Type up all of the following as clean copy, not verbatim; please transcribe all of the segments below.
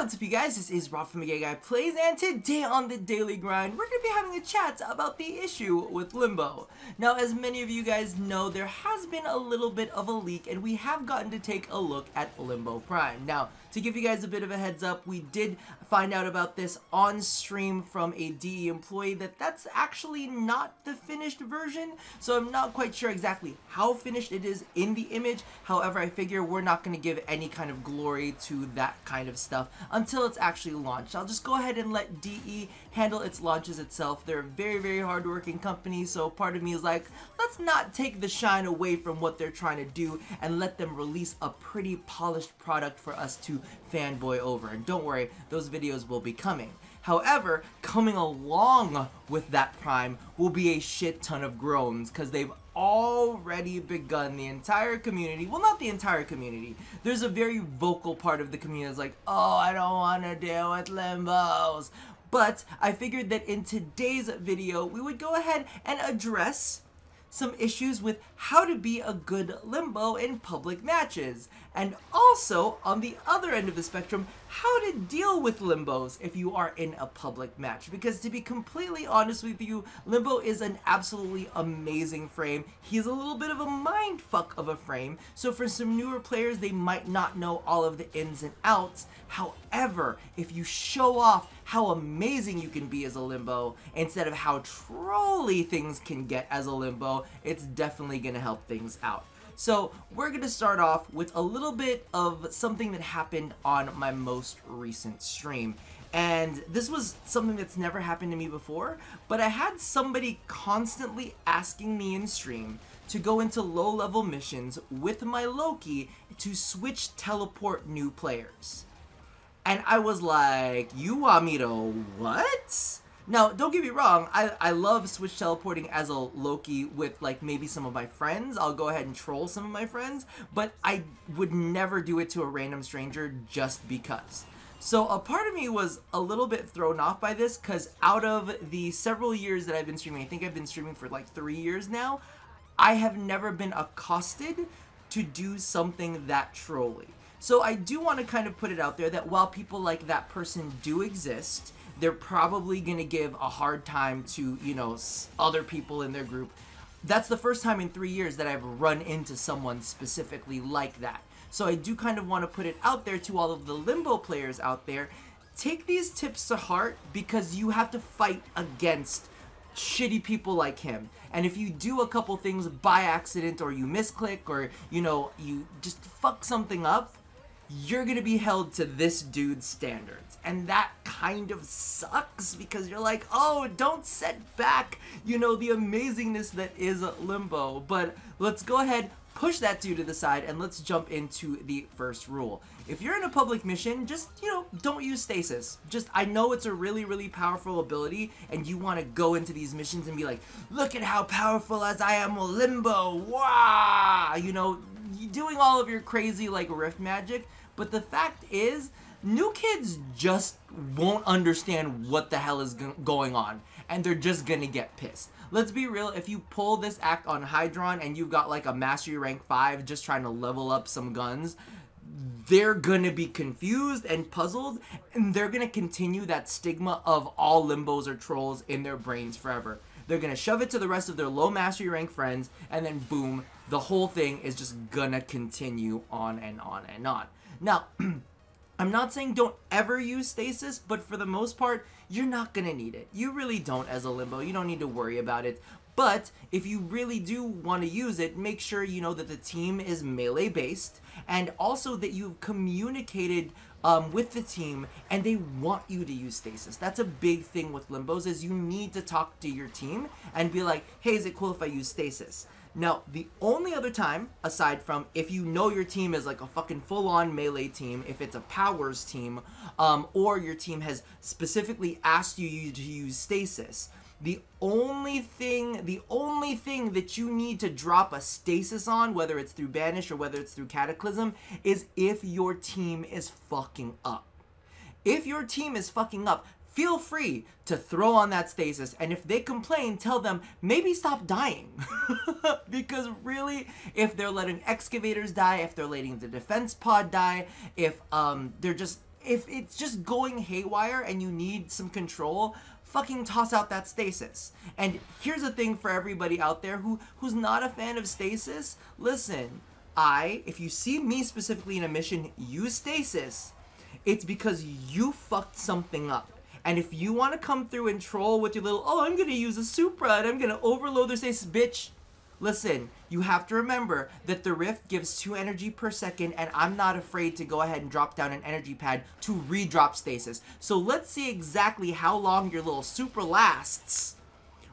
What's up, you guys? This is Rob from the Guy Plays, and today on the Daily Grind, we're going to be having a chat about the issue with Limbo. Now, as many of you guys know, there has been a little bit of a leak, and we have gotten to take a look at Limbo Prime. Now, to give you guys a bit of a heads up, we did find out about this on stream from a DE employee that's actually not the finished version, so I'm not quite sure exactly how finished it is in the image. However, I figure we're not going to give any kind of glory to that kind of stuff until it's actually launched. I'll just go ahead and let DE handle its launches itself. They're a very, very hard-working company, so part of me is like, let's not take the shine away from what they're trying to do and let them release a pretty polished product for us to fanboy over. And don't worry, those videos will be coming. However, coming along with that Prime will be a shit ton of groans, because they've already begun the entire community, well, not the entire community, there's a very vocal part of the community that's like, oh, I don't want to deal with Limbos. But I figured that in today's video, we would go ahead and address some issues with how to be a good Limbo in public matches, and also, on the other end of the spectrum, how to deal with Limbos if you are in a public match. Because to be completely honest with you, Limbo is an absolutely amazing frame. He's a little bit of a mindfuck of a frame, so for some newer players, they might not know all of the ins and outs. However, if you show off how amazing you can be as a Limbo instead of how trolly things can get as a Limbo, it's definitely going to help things out. So we're going to start off with a little bit of something that happened on my most recent stream. And this was something that's never happened to me before, but I had somebody constantly asking me in stream to go into low-level missions with my Loki to switch teleport new players. And I was like, you want me to what? Now, don't get me wrong, I love switch teleporting as a Loki with, like, maybe some of my friends. I'll go ahead and troll some of my friends, but I would never do it to a random stranger just because. So a part of me was a little bit thrown off by this, because out of the several years that I've been streaming, I think I've been streaming for like 3 years now, I have never been accosted to do something that trolly. So I do want to kind of put it out there that while people like that person do exist, they're probably going to give a hard time to, you know, other people in their group. That's the first time in 3 years that I've run into someone specifically like that. So I do kind of want to put it out there to all of the Limbo players out there. Take these tips to heart, because you have to fight against shitty people like him. And if you do a couple things by accident, or you misclick, or, you know, you just fuck something up, you're gonna be held to this dude's standards. And that kind of sucks, because you're like, oh, don't set back, you know, the amazingness that is Limbo. But let's go ahead, push that dude to the side, and let's jump into the first rule. If you're in a public mission, just, you know, don't use stasis. Just, I know it's a really, really powerful ability, and you want to go into these missions and be like, look at how powerful as I am with Limbo, wow! You know, doing all of your crazy, like, rift magic. But the fact is, new kids just won't understand what the hell is going on, and they're just gonna get pissed. Let's be real, if you pull this act on Hydron and you've got like a Mastery Rank 5 just trying to level up some guns, they're gonna be confused and puzzled, and they're gonna continue that stigma of all Limbos or trolls in their brains forever. They're gonna shove it to the rest of their low Mastery Rank friends, and then boom, the whole thing is just gonna continue on and on and on. Now, I'm not saying don't ever use stasis, but for the most part, you're not gonna need it. You really don't as a Limbo. You don't need to worry about it. But if you really do want to use it, make sure you know that the team is melee based, and also that you've communicated with the team and they want you to use stasis. That's a big thing with Limbos, is you need to talk to your team and be like, hey, is it cool if I use stasis? Now, the only other time, aside from if you know your team is like a fucking full-on melee team, if it's a powers team, or your team has specifically asked you to use stasis, the only thing that you need to drop a stasis on, whether it's through Banish or whether it's through Cataclysm, is if your team is fucking up. If your team is fucking up, feel free to throw on that stasis, and if they complain, tell them maybe stop dying. Because really, if they're letting excavators die, if they're letting the defense pod die, if they're just if it's just going haywire and you need some control, fucking toss out that stasis. And here's the thing for everybody out there who's not a fan of stasis. Listen, if you see me specifically in a mission use stasis, it's because you fucked something up. And if you want to come through and troll with your little, oh, I'm going to use a Supra and I'm going to overload their stasis, bitch. Listen, you have to remember that the Rift gives 2 energy per second, and I'm not afraid to go ahead and drop down an energy pad to re-drop stasis. So let's see exactly how long your little Supra lasts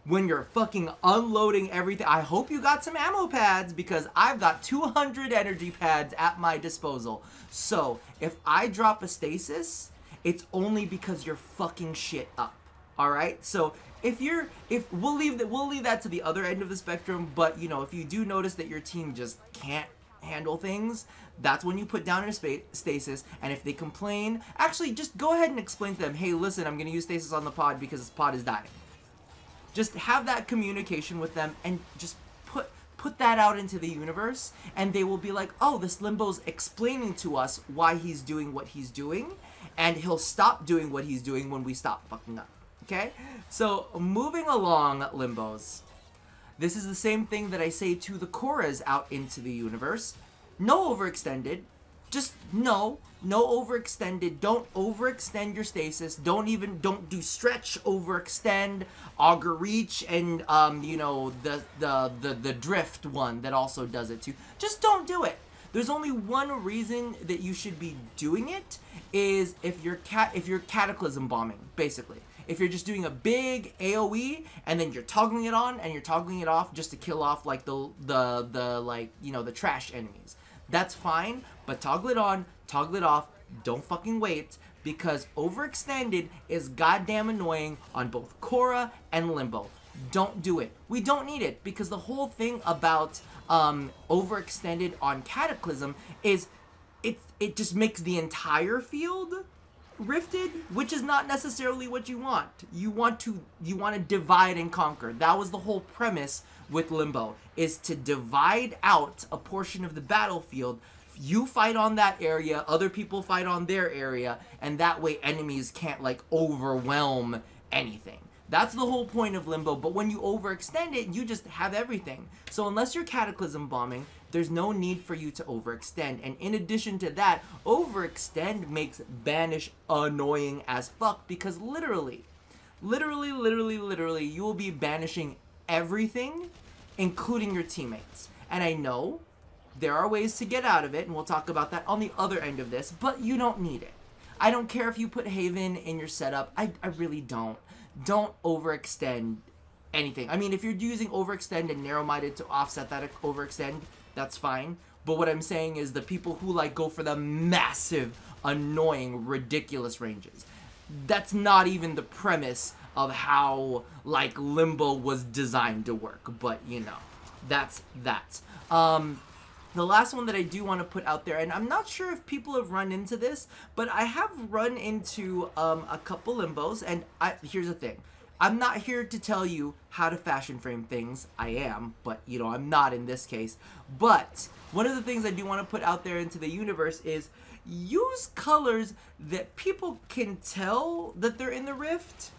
when you're fucking unloading everything. I hope you got some ammo pads, because I've got 200 energy pads at my disposal. So if I drop a stasis, it's only because you're fucking shit up. Alright? So we'll leave that to the other end of the spectrum, but you know, if you do notice that your team just can't handle things, that's when you put down your stasis. And if they complain, actually just go ahead and explain to them, hey, listen, I'm gonna use stasis on the pod because this pod is dying. Just have that communication with them and just put that out into the universe, and they will be like, oh, this Limbo's explaining to us why he's doing what he's doing, and he'll stop doing what he's doing when we stop fucking up. Okay? So, moving along, Limbos. This is the same thing that I say to the Korras out into the universe. No overextended. Just no overextended. Don't overextend your stasis. Don't do stretch, overextend, auger reach, and you know, the drift one that also does it too. Just don't do it. There's only one reason that you should be doing it, is if you're cataclysm bombing, basically. If you're just doing a big AoE and then you're toggling it on and you're toggling it off just to kill off like the like, you know, the trash enemies, that's fine. But toggle it on, toggle it off. Don't fucking wait, because overextended is goddamn annoying on both Korra and Limbo. Don't do it. We don't need it, because the whole thing about overextended on Cataclysm is it just makes the entire field rifted, which is not necessarily what you want. You want to divide and conquer. That was the whole premise with Limbo, is to divide out a portion of the battlefield. You fight on that area, other people fight on their area, and that way enemies can't like overwhelm anything. That's the whole point of Limbo. But when you overextend it, you just have everything. So unless you're Cataclysm bombing, there's no need for you to overextend. And in addition to that, overextend makes banish annoying as fuck, because literally, you will be banishing everything, including your teammates. And I know there are ways to get out of it, and we'll talk about that on the other end of this, but you don't need it. I don't care if you put Haven in your setup. I really don't. Don't overextend anything. I mean, if you're using overextend and narrow-minded to offset that overextend, that's fine. But what I'm saying is the people who like go for the massive, annoying, ridiculous ranges, that's not even the premise of how like Limbo was designed to work. But you know, that's that. The last one that I do want to put out there, and I'm not sure if people have run into this, but I have run into a couple Limbos, and here's the thing. I'm not here to tell you how to fashion frame things. I am, but, you know, I'm not in this case. But one of the things I do want to put out there into the universe is use colors that people can tell that they're in the Rift.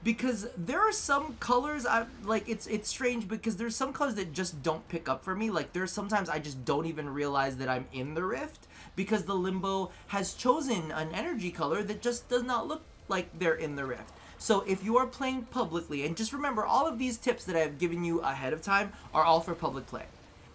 Because there are some colors, it's strange, because there's some colors that just don't pick up for me. Like, there's sometimes I just don't even realize that I'm in the Rift, because the Limbo has chosen an energy color that just does not look like they're in the Rift. So if you are playing publicly, and just remember, all of these tips that I've given you ahead of time are all for public play.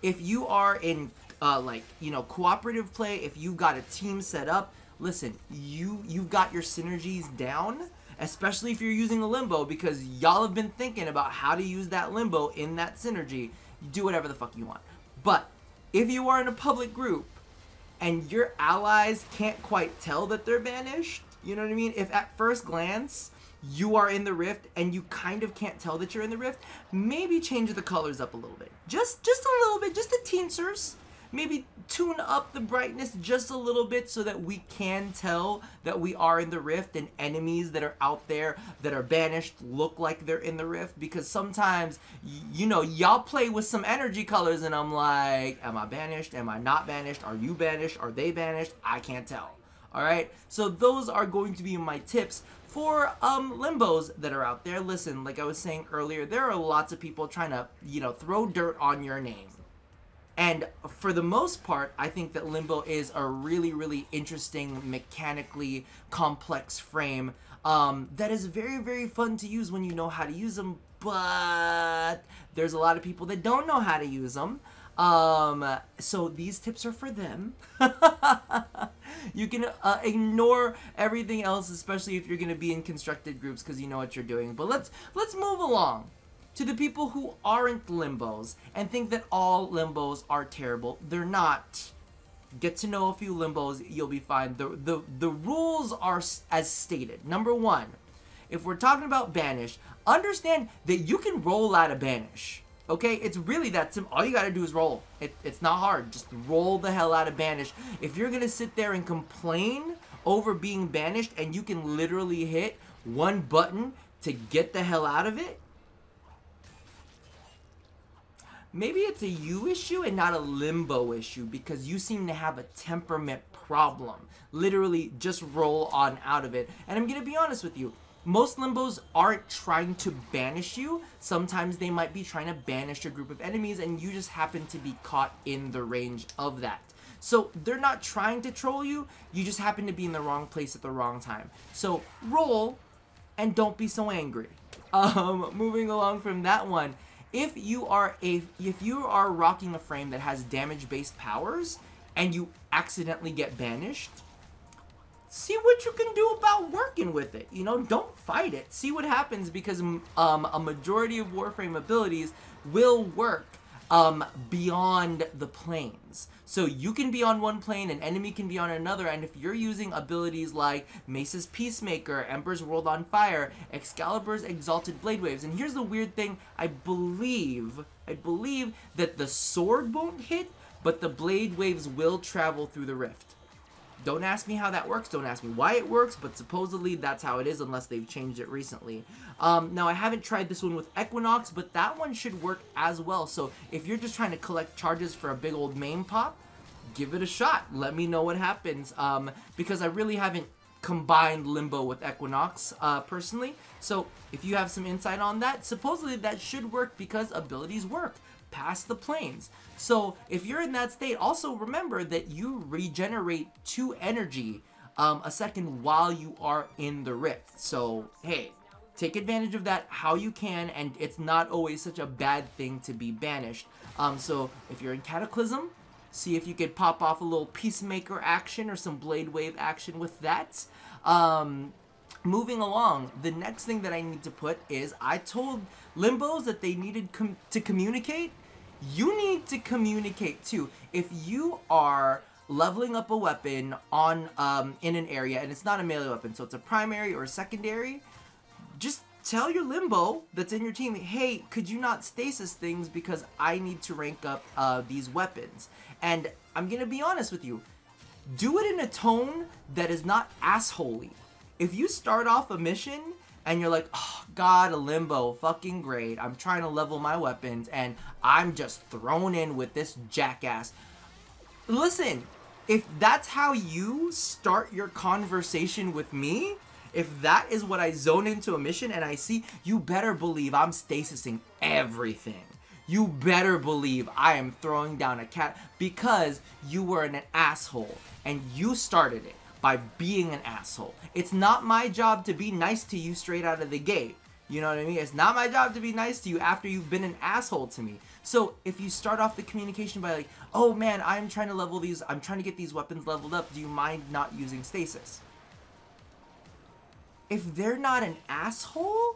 If you are in, cooperative play, if you've got a team set up, listen, you've got your synergies down, especially if you're using a Limbo, because y'all have been thinking about how to use that Limbo in that synergy. You do whatever the fuck you want. But if you are in a public group and your allies can't quite tell that they're banished, you know what I mean? If at first glance you are in the Rift and you kind of can't tell that you're in the Rift, maybe change the colors up a little bit. Just a little bit, just a teensers. Maybe tune up the brightness just a little bit so that we can tell that we are in the Rift, and enemies that are out there that are banished look like they're in the Rift. Because sometimes, you know, y'all play with some energy colors and I'm like, am I banished? Am I not banished? Are you banished? Are they banished? I can't tell. Alright, so those are going to be my tips for limbos that are out there. Listen, like I was saying earlier, there are lots of people trying to, you know, throw dirt on your name. And for the most part, I think that Limbo is a really, really interesting, mechanically complex frame that is very, very fun to use when you know how to use them. But there's a lot of people that don't know how to use them. So these tips are for them. You can ignore everything else, especially if you're going to be in constructed groups, because you know what you're doing. But let's move along to the people who aren't limbos and think that all limbos are terrible. They're not. Get to know a few limbos, you'll be fine. The rules are as stated. Number one, if we're talking about banish, understand that you can roll out of banish. Okay, it's really that simple. All you gotta do is roll. It's not hard. Just roll the hell out of banish. If you're gonna sit there and complain over being banished and you can literally hit one button to get the hell out of it, maybe it's a you issue and not a limbo issue, because you seem to have a temperament problem. Literally, just roll on out of it. And I'm gonna be honest with you, most limbos aren't trying to banish you. Sometimes they might be trying to banish a group of enemies and you just happen to be caught in the range of that. So they're not trying to troll you, you just happen to be in the wrong place at the wrong time. So roll and don't be so angry. Moving along from that one, if you are rocking a frame that has damage-based powers and you accidentally get banished, see what you can do about working with it. You know, don't fight it. See what happens, because a majority of Warframe abilities will work beyond the planes. So you can be on one plane, an enemy can be on another, and if you're using abilities like Mace's Peacemaker, Ember's World on Fire, Excalibur's Exalted Blade Waves, and here's the weird thing, I believe that the sword won't hit, but the blade waves will travel through the rift. Don't ask me how that works, don't ask me why it works, but supposedly that's how it is unless they've changed it recently. Now, I haven't tried this one with Equinox, but that one should work as well. So if you're just trying to collect charges for a big old main pop, give it a shot. Let me know what happens, because I really haven't combined Limbo with Equinox, personally. So if you have some insight on that, supposedly that should work because abilities work past the planes. So if you're in that state, also remember that you regenerate 2 energy a second while you are in the rift. So hey, take advantage of that how you can, and it's not always such a bad thing to be banished. So if you're in Cataclysm, see if you could pop off a little Peacemaker action or some Blade Wave action with that. Moving along, the next thing that I need to put is, I told Limbos that they needed to communicate. You need to communicate too. If you are leveling up a weapon on in an area and it's not a melee weapon, so it's a primary or a secondary, just tell your Limbo that's in your team, hey, could you not stasis things because I need to rank up these weapons. And I'm gonna be honest with you, do it in a tone that is not assholey. If you start off a mission and you're like, oh god, a Limbo, fucking great, I'm trying to level my weapons and I'm just thrown in with this jackass. Listen, if that's how you start your conversation with me, if that is what I zone into a mission and I see, you better believe I'm stasising everything. You better believe I am throwing down a cat, because you were an asshole and you started it by being an asshole. It's not my job to be nice to you straight out of the gate. You know what I mean? It's not my job to be nice to you after you've been an asshole to me. So if you start off the communication by like, oh man, I'm trying to level these, I'm trying to get these weapons leveled up, do you mind not using stasis? If they're not an asshole,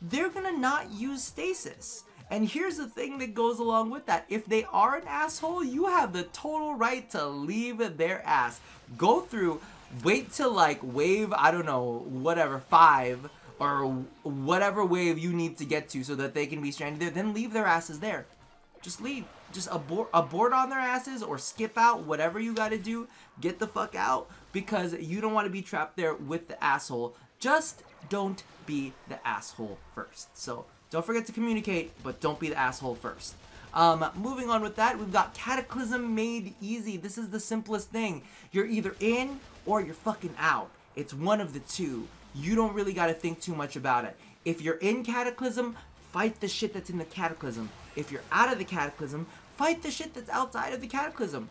they're gonna not use stasis. And here's the thing that goes along with that. If they are an asshole, you have the total right to leave their ass. Go through, wait till like wave, I don't know, whatever, 5 or whatever wave you need to get to so that they can be stranded there. Then leave their asses there. Just leave. Just abort on their asses or skip out, whatever you gotta do. Get the fuck out, because you don't want to be trapped there with the asshole. Just don't be the asshole first. So don't forget to communicate, but don't be the asshole first. Moving on with that, we've got Cataclysm made easy. This is the simplest thing. You're either in or you're fucking out. It's one of the two. You don't really got to think too much about it. If you're in Cataclysm, fight the shit that's in the Cataclysm. If you're out of the Cataclysm, fight the shit that's outside of the Cataclysm.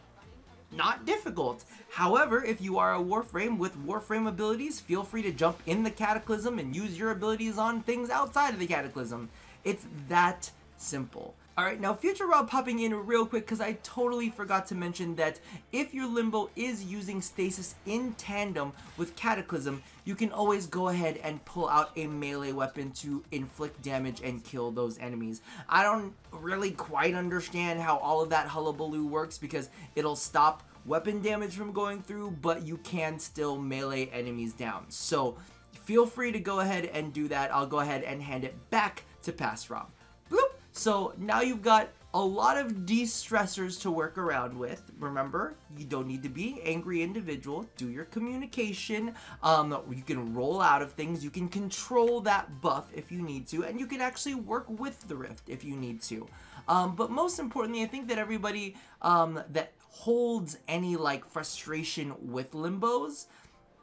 Not difficult. However, if you are a Warframe with Warframe abilities, feel free to jump in the Cataclysm and use your abilities on things outside of the Cataclysm. It's that simple. Alright, now Future Rob popping in real quick because I totally forgot to mention that if your Limbo is using Stasis in tandem with Cataclysm, you can always go ahead and pull out a melee weapon to inflict damage and kill those enemies. I don't really quite understand how all of that hullabaloo works because it'll stop weapon damage from going through, but you can still melee enemies down. So feel free to go ahead and do that. I'll go ahead and hand it back to Past Rob. Bloop! So now you've got a lot of de-stressors to work around with. Remember, you don't need to be an angry individual. Do your communication. You can roll out of things. You can control that buff if you need to. And you can actually work with the Rift if you need to. But most importantly, I think that everybody that holds any like frustration with Limbos,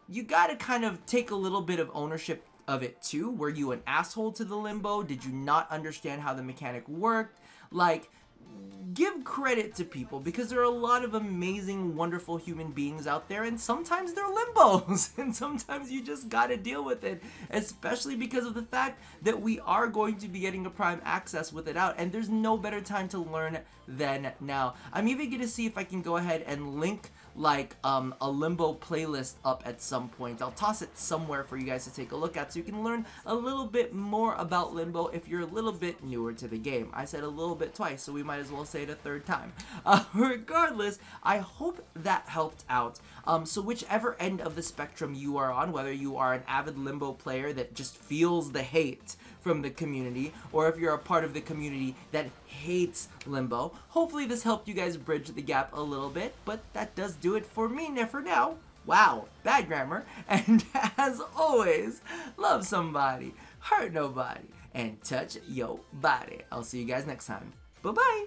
you gotta kind of take a little bit of ownership of it too. Were you an asshole to the Limbo? Did you not understand how the mechanic worked? Like, give credit to people because there are a lot of amazing, wonderful human beings out there, and sometimes they're Limbos, and sometimes you just gotta deal with it, especially because of the fact that we are going to be getting a Prime Access with it out, and there's no better time to learn than now. I'm even gonna see if I can go ahead and link like a Limbo playlist up at some point. I'll toss it somewhere for you guys to take a look at so you can learn a little bit more about Limbo if you're a little bit newer to the game. I said a little bit twice, so we might as well say it a third time. Regardless, I hope that helped out. So whichever end of the spectrum you are on, whether you are an avid Limbo player that just feels the hate from the community, or if you're a part of the community that hates Limbo, hopefully this helped you guys bridge the gap a little bit, but that does do it for me for now. Wow, bad grammar. And as always, love somebody, hurt nobody, and touch your body. I'll see you guys next time. Bye-bye.